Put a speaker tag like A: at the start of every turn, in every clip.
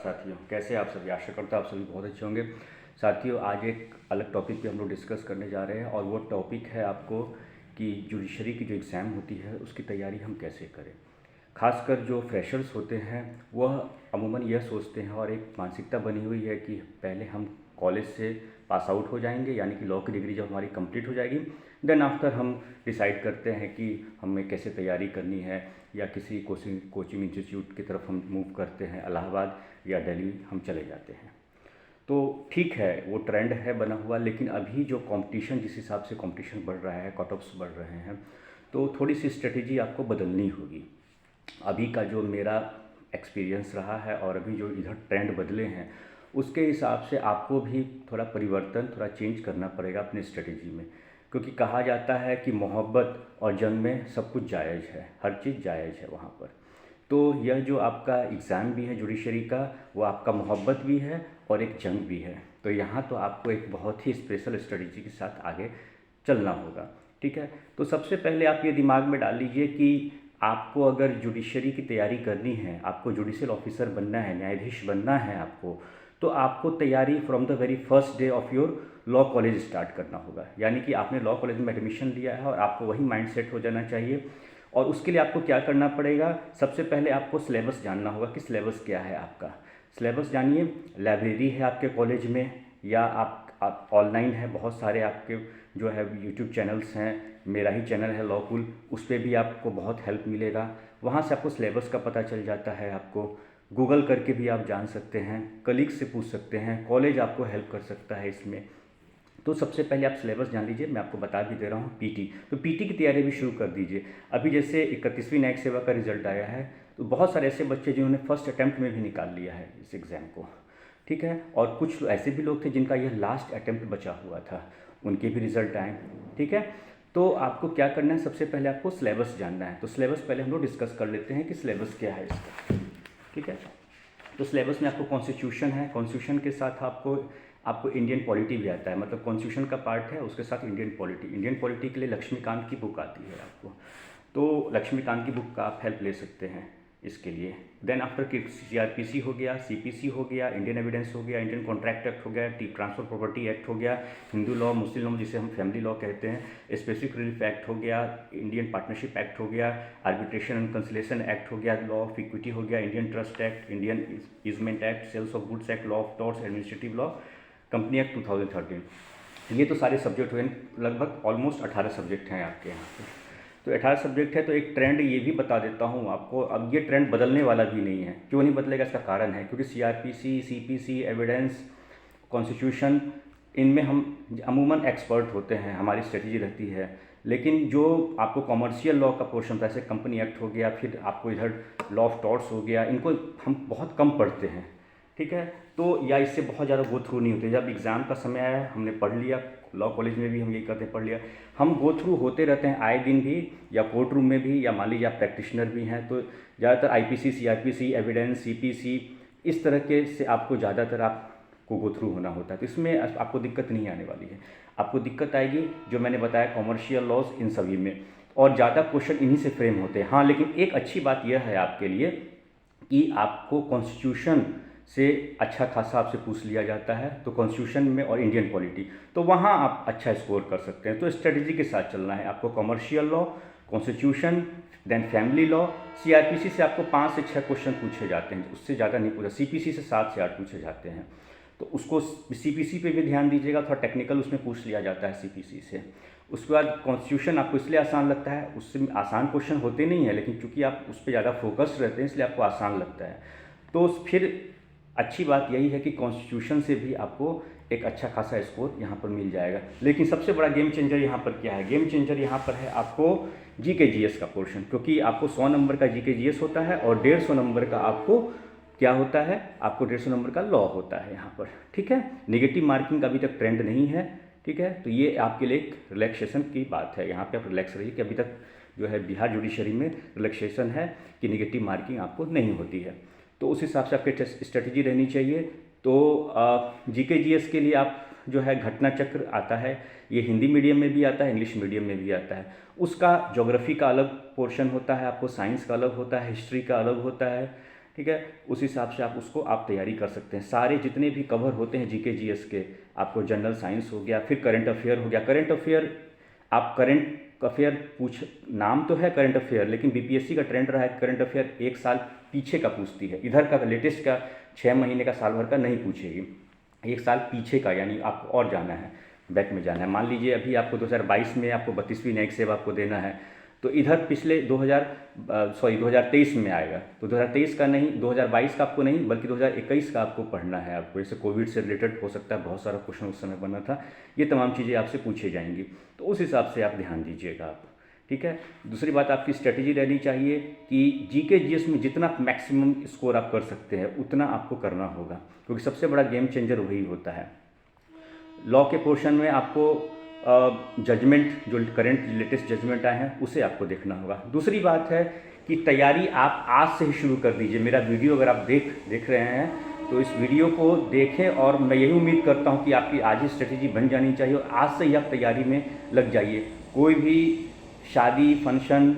A: साथियों, कैसे आप सभी? आशा करता हूँ आप सभी बहुत अच्छे होंगे। साथियों, आज एक अलग टॉपिक पे हम लोग डिस्कस करने जा रहे हैं और वो टॉपिक है आपको कि जुडिशरी की जो एग्ज़ाम होती है उसकी तैयारी हम कैसे करें। खासकर जो फ्रेशर्स होते हैं वह अमूमन यह सोचते हैं और एक मानसिकता बनी हुई है कि पहले हम कॉलेज से पास आउट हो जाएंगे, यानी कि लॉ की डिग्री जब हमारी कंप्लीट हो जाएगी, देन आफ्टर हम डिसाइड करते हैं कि हमें कैसे तैयारी करनी है, या किसी कोचिंग इंस्टीट्यूट की तरफ हम मूव करते हैं, इलाहाबाद या दिल्ली हम चले जाते हैं। तो ठीक है, वो ट्रेंड है बना हुआ, लेकिन अभी जो कंपटीशन, जिस हिसाब से कंपटीशन बढ़ रहा है, कट ऑफ्स बढ़ रहे हैं, तो थोड़ी सी स्ट्रेटेजी आपको बदलनी होगी। अभी का जो मेरा एक्सपीरियंस रहा है और अभी जो इधर ट्रेंड बदले हैं उसके हिसाब से आपको भी थोड़ा परिवर्तन, थोड़ा चेंज करना पड़ेगा अपनी स्ट्रेटेजी में। क्योंकि कहा जाता है कि मोहब्बत और जंग में सब कुछ जायज़ है, हर चीज़ जायज़ है वहाँ पर। तो यह जो आपका एग्ज़ाम भी है जुडिशरी का, वो आपका मोहब्बत भी है और एक जंग भी है। तो यहाँ तो आपको एक बहुत ही स्पेशल स्ट्रेटजी के साथ आगे चलना होगा। ठीक है, तो सबसे पहले आप ये दिमाग में डाल लीजिए कि आपको अगर जुडिशरी की तैयारी करनी है, आपको जुडिशियल ऑफिसर बनना है, न्यायाधीश बनना है आपको, तो आपको तैयारी from the very first day of your law college start करना होगा। यानी कि आपने लॉ कॉलेज में एडमिशन लिया है और आपको वही माइंड सेट हो जाना चाहिए। और उसके लिए आपको क्या करना पड़ेगा, सबसे पहले आपको सिलेबस जानना होगा कि सिलेबस क्या है आपका। सिलेबस जानिए, लाइब्रेरी है आपके कॉलेज में या आप ऑनलाइन है, बहुत सारे आपके जो है यूट्यूब चैनल्स हैं, मेरा ही चैनल है लॉ कूल, उस पर भी आपको बहुत हेल्प मिलेगा। वहाँ से आपको सिलेबस का पता चल जाता है, आपको गूगल करके भी आप जान सकते हैं, कलीग से पूछ सकते हैं, कॉलेज आपको हेल्प कर सकता है इसमें। तो सबसे पहले आप सिलेबस जान लीजिए। मैं आपको बता भी दे रहा हूँ पीटी, तो पीटी की तैयारी भी शुरू कर दीजिए। अभी जैसे 31वीं न्यायिक सेवा का रिजल्ट आया है, तो बहुत सारे ऐसे बच्चे जिन्होंने फर्स्ट अटैम्प्ट में भी निकाल लिया है इस एग्ज़ाम को। ठीक है, और कुछ ऐसे भी लोग थे जिनका यह लास्ट अटैम्प्ट बचा हुआ था, उनके भी रिजल्ट आए। ठीक है, तो आपको क्या करना है, सबसे पहले आपको सिलेबस जानना है। तो सिलेबस पहले हम लोग डिस्कस कर लेते हैं कि सिलेबस क्या है इसका। ठीक है, तो सिलेबस में आपको कॉन्स्टिट्यूशन है, कॉन्स्टिट्यूशन के साथ आपको इंडियन पॉलिटी भी आता है, मतलब कॉन्स्टिट्यूशन का पार्ट है, उसके साथ इंडियन पॉलिटी के लिए लक्ष्मीकांत की बुक आती है आपको, तो लक्ष्मीकांत की बुक का आप हेल्प ले सकते हैं इसके लिए। देन आफ्टर कि सीआरपीसी हो गया, सीपीसी हो गया, इंडियन एविडेंस हो गया, इंडियन कॉन्ट्रैक्ट एक्ट हो गया, ट्रांसफर प्रॉपर्टी एक्ट हो गया, हिंदू लॉ, मुस्लिम लॉ जिसे हम फैमिली लॉ कहते हैं, स्पेसिफिक रिलीफ एक्ट हो गया, इंडियन पार्टनरशिप एक्ट हो गया, आर्बिट्रेशन एंड कंसिलेशन एक्ट हो गया, लॉ ऑफ इक्विटी हो गया, Indian trust act, Indian easement act, sales of goods act, law of torts, administrative law, company act 2013। ये तो सारे सब्जेक्ट हुए, लगभग ऑलमोस्ट 18 सब्जेक्ट हैं आपके यहाँ पे। तो 18 सब्जेक्ट है, तो एक ट्रेंड ये भी बता देता हूँ आपको। अब ये ट्रेंड बदलने वाला भी नहीं है। क्यों नहीं बदलेगा, इसका कारण है क्योंकि सीआरपीसी, सीपीसी, एविडेंस, कॉन्स्टिट्यूशन, इनमें हम अमूमन एक्सपर्ट होते हैं, हमारी स्ट्रेटजी रहती है। लेकिन जो आपको कॉमर्शियल लॉ का पोर्शन था, जैसे कंपनी एक्ट हो गया, फिर आपको इधर लॉ ऑफ टॉर्ट्स हो गया, इनको हम बहुत कम पढ़ते हैं। ठीक है, तो या इससे बहुत ज़्यादा गो थ्रू नहीं होते। जब एग्ज़ाम का समय आया, हमने पढ़ लिया, लॉ कॉलेज में भी हम यही करते हैं, पढ़ लिया। हम गो थ्रू होते रहते हैं आए दिन भी, या कोर्ट रूम में भी, या मान लीजिए आप प्रैक्टिशनर भी हैं, तो ज़्यादातर आईपीसी, सीआरपीसी, एविडेंस, सीपीसी, इस तरह के से आपको ज़्यादातर आपको गो थ्रू होना होता है। तो इसमें आपको दिक्कत नहीं आने वाली है। आपको दिक्कत आएगी जो मैंने बताया कॉमर्शियल लॉज, इन सभी में, और ज़्यादा क्वेश्चन इन्हीं से फ्रेम होते हैं। हाँ, लेकिन एक अच्छी बात यह है आपके लिए कि आपको कॉन्स्टिट्यूशन से अच्छा खासा आपसे पूछ लिया जाता है, तो कॉन्स्टिट्यूशन में और इंडियन पॉलिटी, तो वहाँ आप अच्छा स्कोर कर सकते हैं। तो स्ट्रेटजी के साथ चलना है आपको, commercial law, constitution, then family law. CRPC से आपको 5 से 6 क्वेश्चन पूछे जाते हैं, उससे ज़्यादा नहीं पूछा। सीपीसी से 7 से 8 पूछे जाते हैं, तो उसको सीपीसी पे भी ध्यान दीजिएगा, थोड़ा टेक्निकल उसमें पूछ लिया जाता है सीपीसी से। उसके बाद कॉन्स्टिट्यूशन आपको इसलिए आसान लगता है, उससे आसान क्वेश्चन होते नहीं है, लेकिन चूंकि आप उस पर ज़्यादा फोकस रहते हैं इसलिए आपको आसान लगता है। तो फिर अच्छी बात यही है कि कॉन्स्टिट्यूशन से भी आपको एक अच्छा खासा स्कोर यहाँ पर मिल जाएगा। लेकिन सबसे बड़ा गेम चेंजर यहाँ पर क्या है, गेम चेंजर यहाँ पर है आपको जीके जीएस का पोर्शन, क्योंकि आपको 100 नंबर का जीके जीएस होता है और 150 नंबर का आपको क्या होता है, आपको 150 नंबर का लॉ होता है यहाँ पर। ठीक है, नेगेटिव मार्किंग का अभी तक ट्रेंड नहीं है। ठीक है, तो ये आपके लिए एक रिलैक्सेशन की बात है, यहाँ पे आप रिलैक्स रहिए कि अभी तक जो है बिहार जुडिशरी में रिलैक्सेशन है कि नेगेटिव मार्किंग आपको नहीं होती है। तो उस हिसाब से आपकी स्ट्रेटजी रहनी चाहिए। तो जीके जीएस के लिए आप जो है घटना चक्र आता है, ये हिंदी मीडियम में भी आता है, इंग्लिश मीडियम में भी आता है। उसका ज्योग्राफी का अलग पोर्शन होता है, आपको साइंस का अलग होता है, हिस्ट्री का अलग होता है। ठीक है, उस हिसाब से आप उसको आप तैयारी कर सकते हैं। सारे जितने भी कवर होते हैं जीके जीएस के, आपको जनरल साइंस हो गया, फिर करंट अफेयर हो गया। करंट अफेयर आप करंट अफेयर पूछ, नाम तो है करंट अफेयर, लेकिन बीपीएससी का ट्रेंड रहा है करंट अफेयर 1 साल पीछे का पूछती है, इधर का लेटेस्ट का 6 महीने का साल भर का नहीं पूछेगी, 1 साल पीछे का, यानी आपको और जाना है, बैक में जाना है। मान लीजिए अभी आपको 2022 में आपको 32वीं न्यायिक सेवा आपको देना है, तो इधर पिछले 2023 में आएगा, तो 2023 का नहीं, 2022 का आपको नहीं, बल्कि 2021 का आपको पढ़ना है। आपको जैसे कोविड से रिलेटेड हो सकता है, बहुत सारा क्वेश्चन उस समय बना था, ये तमाम चीज़ें आपसे पूछी जाएंगी, तो उस हिसाब से आप ध्यान दीजिएगा आप, ठीक है। दूसरी बात, आपकी स्ट्रेटजी रहनी चाहिए कि जीके जीएस में जितना मैक्सिमम स्कोर आप कर सकते हैं उतना आपको करना होगा, क्योंकि सबसे बड़ा गेम चेंजर वही होता है। लॉ के पोर्शन में आपको जजमेंट, जो करंट लेटेस्ट जजमेंट आए हैं उसे आपको देखना होगा। दूसरी बात है कि तैयारी आप आज से ही शुरू कर दीजिए। मेरा वीडियो अगर आप देख रहे हैं तो इस वीडियो को देखें, और मैं यही उम्मीद करता हूं कि आपकी आज ही स्ट्रेटेजी बन जानी चाहिए और आज से ही आप तैयारी में लग जाइए। कोई भी शादी फंक्शन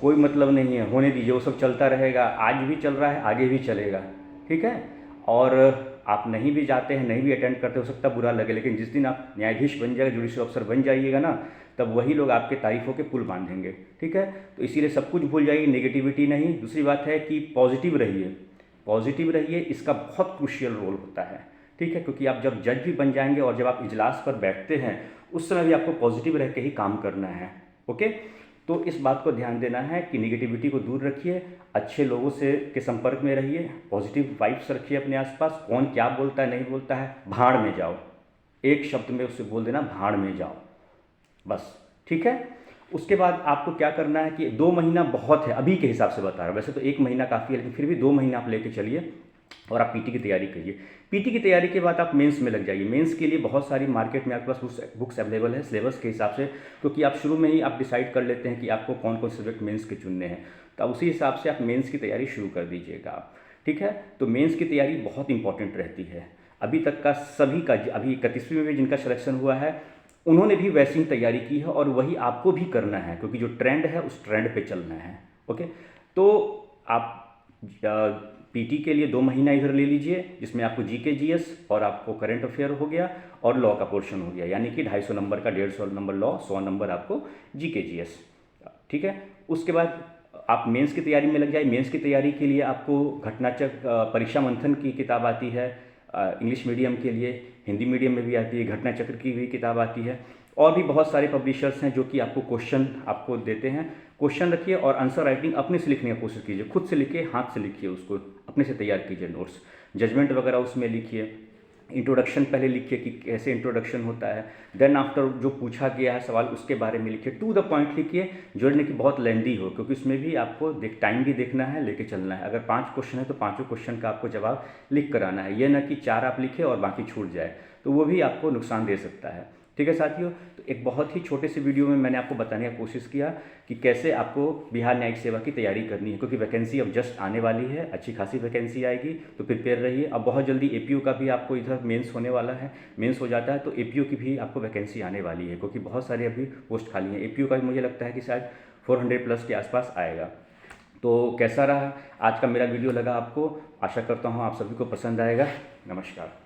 A: कोई मतलब नहीं है, होने दीजिए, वो सब चलता रहेगा, आज भी चल रहा है, आगे भी चलेगा, ठीक है। और आप नहीं भी जाते हैं, नहीं भी अटेंड करते, हो सकता है बुरा लगे, लेकिन जिस दिन आप न्यायाधीश बन जाएगा, जुडिशियल ऑफिसर बन जाइएगा ना, तब वही लोग आपके तारीफों के पुल बांधेंगे, ठीक है। तो इसीलिए सब कुछ भूल जाइए, नेगेटिविटी नहीं। दूसरी बात है कि पॉजिटिव रहिए, पॉजिटिव रहिए, इसका बहुत क्रूशियल रोल होता है, ठीक है, क्योंकि आप जब जज भी बन जाएंगे और जब आप इजलास पर बैठते हैं उस समय भी आपको पॉजिटिव रह के ही काम करना है, ओके। तो इस बात को ध्यान देना है कि निगेटिविटी को दूर रखिए, अच्छे लोगों से के संपर्क में रहिए, पॉजिटिव वाइब्स रखिए अपने आसपास। कौन क्या बोलता है नहीं बोलता है, भाड़ में जाओ, एक शब्द में उससे बोल देना, भाड़ में जाओ, बस, ठीक है। उसके बाद आपको क्या करना है कि 2 महीना बहुत है, अभी के हिसाब से बता रहा हूँ, वैसे तो 1 महीना काफ़ी है, लेकिन फिर भी 2 महीना आप लेके चलिए और आप पीटी की तैयारी करिए। पीटी की तैयारी के बाद आप मेंस में लग जाइए। मेंस के लिए बहुत सारी मार्केट में आपके पास बुक्स अवेलेबल है सिलेबस के हिसाब से, क्योंकि आप शुरू में ही आप डिसाइड कर लेते हैं कि आपको कौन कौन सब्जेक्ट मेंस के चुनने हैं, तो उसी हिसाब से आप मेंस की तैयारी शुरू कर दीजिएगा आप, ठीक है। तो मेंस की तैयारी बहुत इंपॉर्टेंट रहती है। अभी तक का सभी का, अभी 31वीं में भी जिनका सिलेक्शन हुआ है उन्होंने भी वैसी ही तैयारी की है, और वही आपको भी करना है, क्योंकि जो ट्रेंड है उस ट्रेंड पे चलना है, ओके। तो आप पीटी के लिए 2 महीना इधर ले लीजिए, जिसमें आपको जीके जीएस और आपको करंट अफेयर हो गया और लॉ का पोर्शन हो गया, यानी कि 250 नंबर का 150 नंबर लॉ, 100 नंबर आपको जीके जीएस, ठीक है। उसके बाद आप मेंस की तैयारी में लग जाए। मेंस की तैयारी के लिए आपको घटनाचक्र, परीक्षा मंथन की किताब आती है इंग्लिश मीडियम के लिए, हिंदी मीडियम में भी आती है, घटना चक्र की भी किताब आती है, और भी बहुत सारे पब्लिशर्स हैं जो कि आपको क्वेश्चन आपको देते हैं। क्वेश्चन रखिए और आंसर राइटिंग अपने से लिखने की कोशिश कीजिए, खुद से लिखिए, हाथ से लिखिए, उसको अपने से तैयार कीजिए नोट्स, जजमेंट वगैरह उसमें लिखिए, इंट्रोडक्शन पहले लिखिए कि कैसे इंट्रोडक्शन होता है, देन आफ्टर जो पूछा गया है सवाल उसके बारे में लिखिए, टू द पॉइंट लिखिए, जो नहीं कि बहुत लेंदी हो, क्योंकि उसमें भी आपको टाइम भी देखना है, लेके चलना है। अगर 5 क्वेश्चन है तो 5 क्वेश्चन का आपको जवाब लिख कर आना है, यह ना कि 4 आप लिखे और बाकी छूट जाए, तो वो भी आपको नुकसान दे सकता है, ठीक है साथियों। तो एक बहुत ही छोटे से वीडियो में मैंने आपको बताने का कोशिश किया कि कैसे आपको बिहार न्यायिक सेवा की तैयारी करनी है, क्योंकि वैकेंसी अब जस्ट आने वाली है, अच्छी खासी वैकेंसी आएगी, तो प्रिपेयर रहिए। अब बहुत जल्दी एपीओ का भी आपको इधर मेंस होने वाला है, मेंस हो जाता है तो एपीओ की भी आपको वैकेंसी आने वाली है, क्योंकि बहुत सारे अभी पोस्ट खाली हैं। एपीओ का भी मुझे लगता है कि शायद 400+ के आसपास आएगा। तो कैसा रहा आज का मेरा वीडियो, लगा आपको, आशा करता हूँ आप सभी को पसंद आएगा। नमस्कार।